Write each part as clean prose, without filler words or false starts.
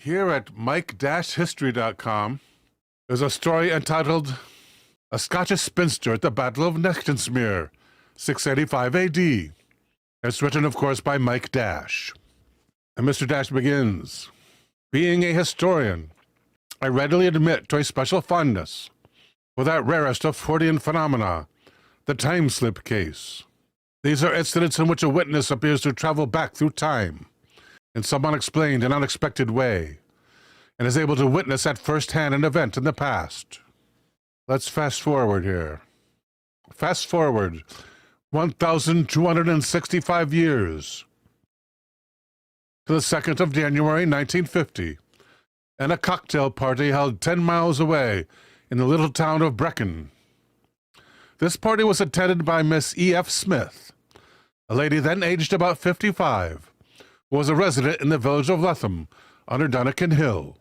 Here at mike-history.com is a story entitled A Scottish Spinster at the Battle of Nechtanesmere, 685 AD. It's written, of course, by Mike Dash. And Mr. Dash begins, being a historian, I readily admit to a special fondness for that rarest of Fortean phenomena, the time-slip case. These are incidents in which a witness appears to travel back through time in some unexplained and unexpected way, and is able to witness at first hand an event in the past. Let's fast forward here. Fast forward 1,265 years to the 2nd of January, 1950, and a cocktail party held 10 miles away in the little town of Brecon. This party was attended by Miss E.F. Smith, a lady then aged about 55, who was a resident in the village of Letham, under Dunnican Hill.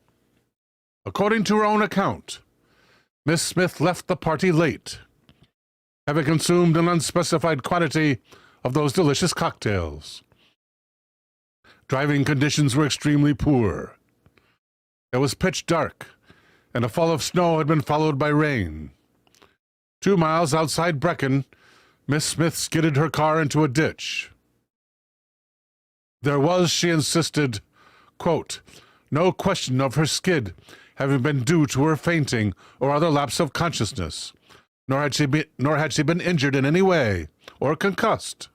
According to her own account, Miss Smith left the party late, having consumed an unspecified quantity of those delicious cocktails. Driving conditions were extremely poor. It was pitch dark, and a fall of snow had been followed by rain. 2 miles outside Brecon, Miss Smith skidded her car into a ditch. There was, she insisted, quote, no question of her skid having been due to her fainting or other lapse of consciousness, nor had she been injured in any way or concussed.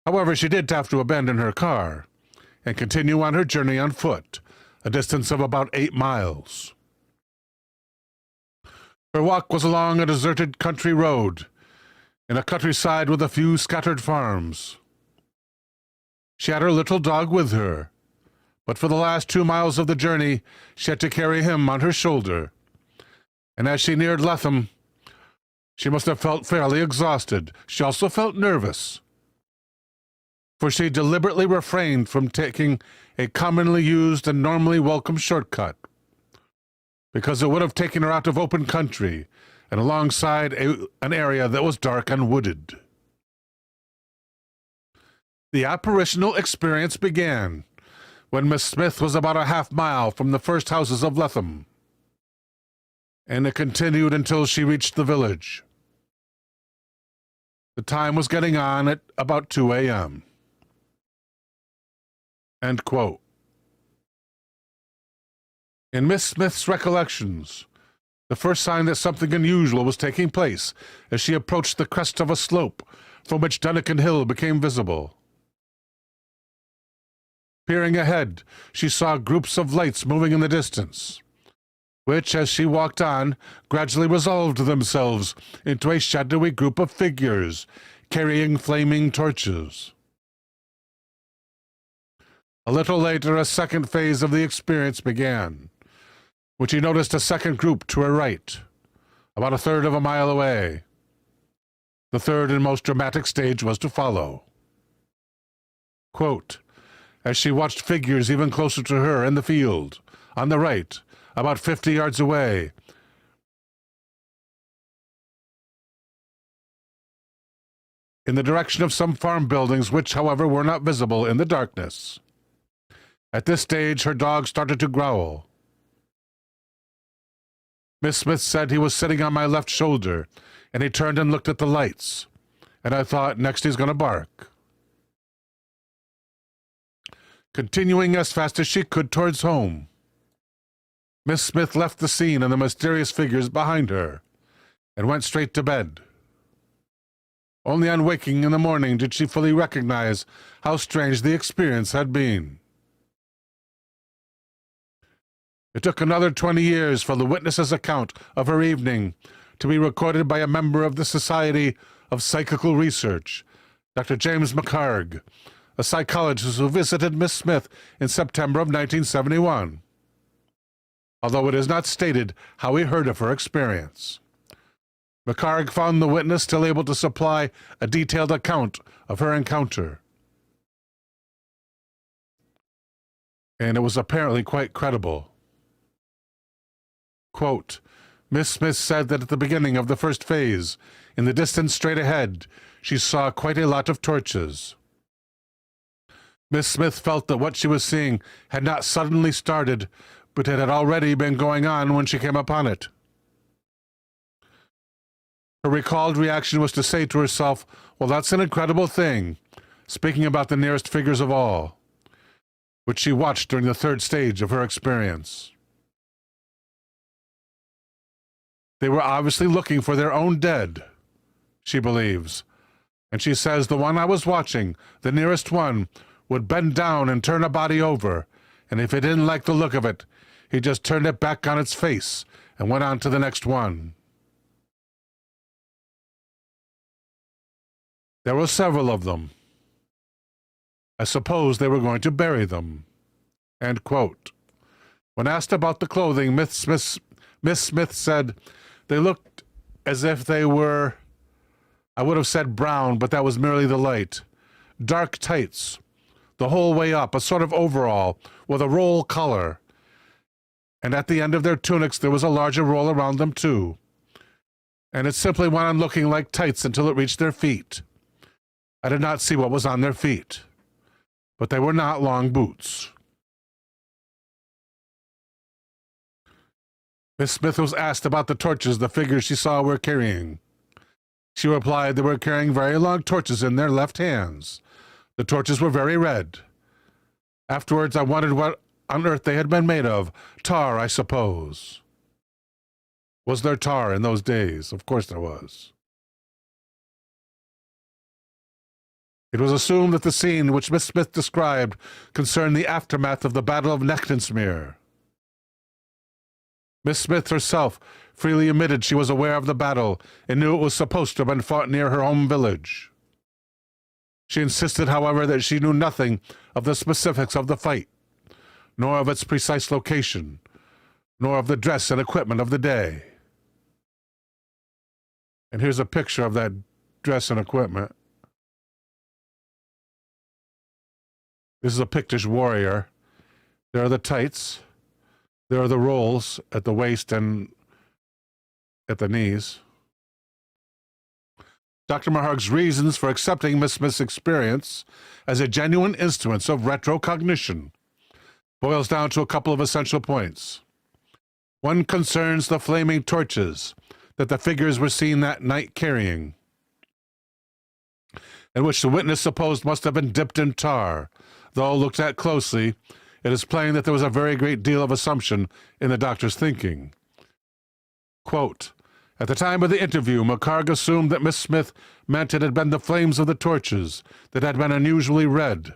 However, she did have to abandon her car and continue on her journey on foot, a distance of about 8 miles. Her walk was along a deserted country road, in a countryside with a few scattered farms. She had her little dog with her, but for the last 2 miles of the journey she had to carry him on her shoulder, and as she neared Letham, she must have felt fairly exhausted. She also felt nervous, for she deliberately refrained from taking a commonly used and normally welcome shortcut, because it would have taken her out of open country and alongside an area that was dark and wooded. The apparitional experience began when Miss Smith was about a half-mile from the first houses of Letham, and it continued until she reached the village. The time was getting on at about 2 a.m. End quote. In Miss Smith's recollections, the first sign that something unusual was taking place as she approached the crest of a slope from which Dunnican Hill became visible. Peering ahead, she saw groups of lights moving in the distance, which, as she walked on, gradually resolved themselves into a shadowy group of figures carrying flaming torches. A little later, a second phase of the experience began, when she noticed a second group to her right, about a third of a mile away. The third and most dramatic stage was to follow. Quote, as she watched figures even closer to her in the field, on the right, about 50 yards away, in the direction of some farm buildings which, however, were not visible in the darkness. At this stage, her dog started to growl. Miss Smith said he was sitting on my left shoulder, and he turned and looked at the lights, and I thought, next he's going to bark. Continuing as fast as she could towards home, Miss Smith left the scene and the mysterious figures behind her, and went straight to bed. Only on waking in the morning did she fully recognize how strange the experience had been. It took another 20 years for the witness's account of her evening to be recorded by a member of the Society of Psychical Research, Dr. James McHarg, a psychologist who visited Miss Smith in September of 1971, although it is not stated how he heard of her experience. McHarg found the witness still able to supply a detailed account of her encounter, and it was apparently quite credible. Quote, Miss Smith said that at the beginning of the first phase, in the distance straight ahead, she saw quite a lot of torches. Miss Smith felt that what she was seeing had not suddenly started, but it had already been going on when she came upon it. Her recalled reaction was to say to herself, well, that's an incredible thing, speaking about the nearest figures of all, which she watched during the third stage of her experience. They were obviously looking for their own dead, she believes, and she says the one I was watching, the nearest one, would bend down and turn a body over, and if he didn't like the look of it, he just turned it back on its face and went on to the next one. There were several of them. I suppose they were going to bury them. End quote. When asked about the clothing, Miss Smith said they looked as if they were, I would have said brown, but that was merely the light. Dark tights, the whole way up, a sort of overall with a roll collar. And at the end of their tunics there was a larger roll around them too. And it simply went on looking like tights until it reached their feet. I did not see what was on their feet, but they were not long boots. Miss Smith was asked about the torches the figures she saw were carrying. She replied they were carrying very long torches in their left hands. The torches were very red. Afterwards, I wondered what on earth they had been made of. Tar, I suppose. Was there tar in those days? Of course there was. It was assumed that the scene which Miss Smith described concerned the aftermath of the Battle of Nechtanesmere. Miss Smith herself freely admitted she was aware of the battle and knew it was supposed to have been fought near her home village. She insisted, however, that she knew nothing of the specifics of the fight, nor of its precise location, nor of the dress and equipment of the day. And here's a picture of that dress and equipment. This is a Pictish warrior. There are the tights. There are the rolls at the waist and at the knees. Dr. Maharg's reasons for accepting Miss Smith's experience as a genuine instrument of retrocognition boils down to a couple of essential points. One concerns the flaming torches that the figures were seen that night carrying, and which the witness supposed must have been dipped in tar, though looked at closely, it is plain that there was a very great deal of assumption in the doctor's thinking. Quote, at the time of the interview, Maharg assumed that Miss Smith meant it had been the flames of the torches that had been unusually red.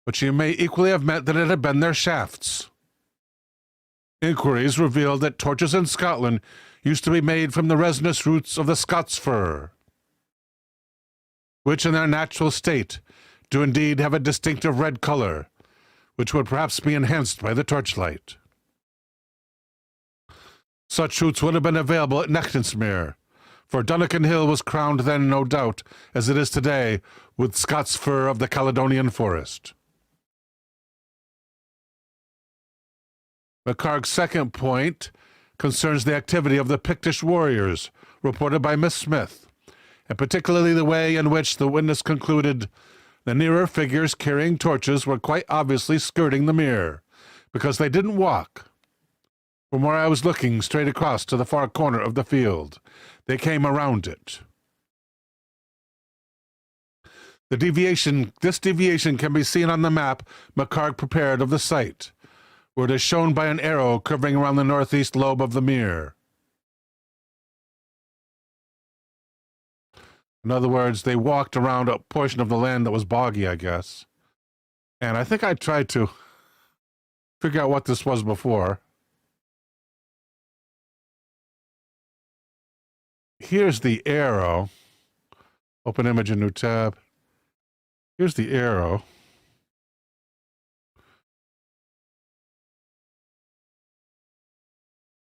But she may equally have meant that it had been their shafts. Inquiries revealed that torches in Scotland used to be made from the resinous roots of the Scots fir, which in their natural state do indeed have a distinctive red color, which would perhaps be enhanced by the torchlight. Such roots would have been available at Nechtanesmere, for Dunnican Hill was crowned then, no doubt, as it is today, with Scots fir of the Caledonian forest. Maharg's second point concerns the activity of the Pictish warriors reported by Miss Smith, and particularly the way in which the witness concluded the nearer figures carrying torches were quite obviously skirting the mere, because they didn't walk. From where I was looking straight across to the far corner of the field, they came around it. This deviation can be seen on the map Maharg prepared of the site, where it is shown by an arrow curving around the northeast lobe of the mere. In other words, they walked around a portion of the land that was boggy, I guess. And I think I tried to figure out what this was before. Here's the arrow. Open image in new tab. Here's the arrow.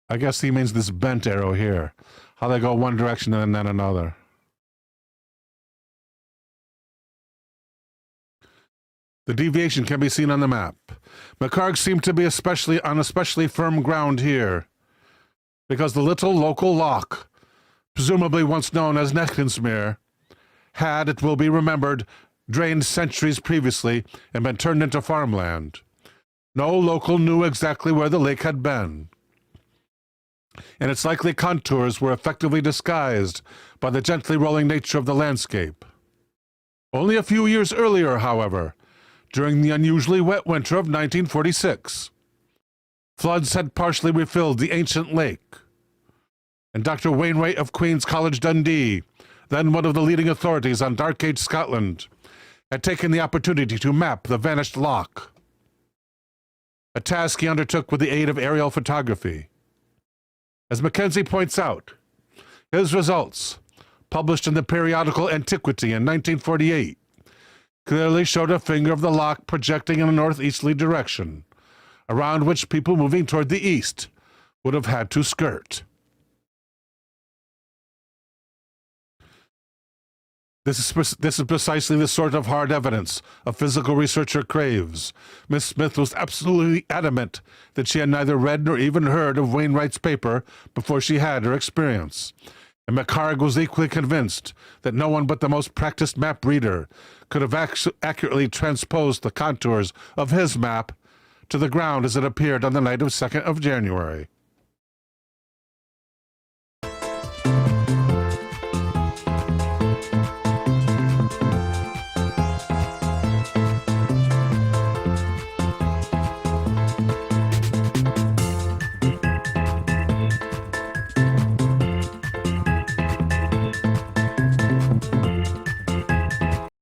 I guess he means this bent arrow here. How they go one direction and then another. The deviation can be seen on the map. Maharg seemed to be on especially firm ground here, because the little local loch, presumably once known as Nechtanesmere, had, it will be remembered, drained centuries previously and been turned into farmland. No local knew exactly where the lake had been, and its likely contours were effectively disguised by the gently rolling nature of the landscape. Only a few years earlier, however, during the unusually wet winter of 1946, floods had partially refilled the ancient lake, and Dr. Wainwright of Queen's College Dundee, then one of the leading authorities on Dark Age Scotland, had taken the opportunity to map the vanished loch, a task he undertook with the aid of aerial photography. As Mackenzie points out, his results, published in the periodical Antiquity in 1948, clearly showed a finger of the loch projecting in a northeasterly direction, around which people moving toward the east would have had to skirt. This is precisely the sort of hard evidence a physical researcher craves. Miss Smith was absolutely adamant that she had neither read nor even heard of Wainwright's paper before she had her experience. And McHarg was equally convinced that no one but the most practiced map reader could have accurately transposed the contours of his map to the ground as it appeared on the night of 2nd of January.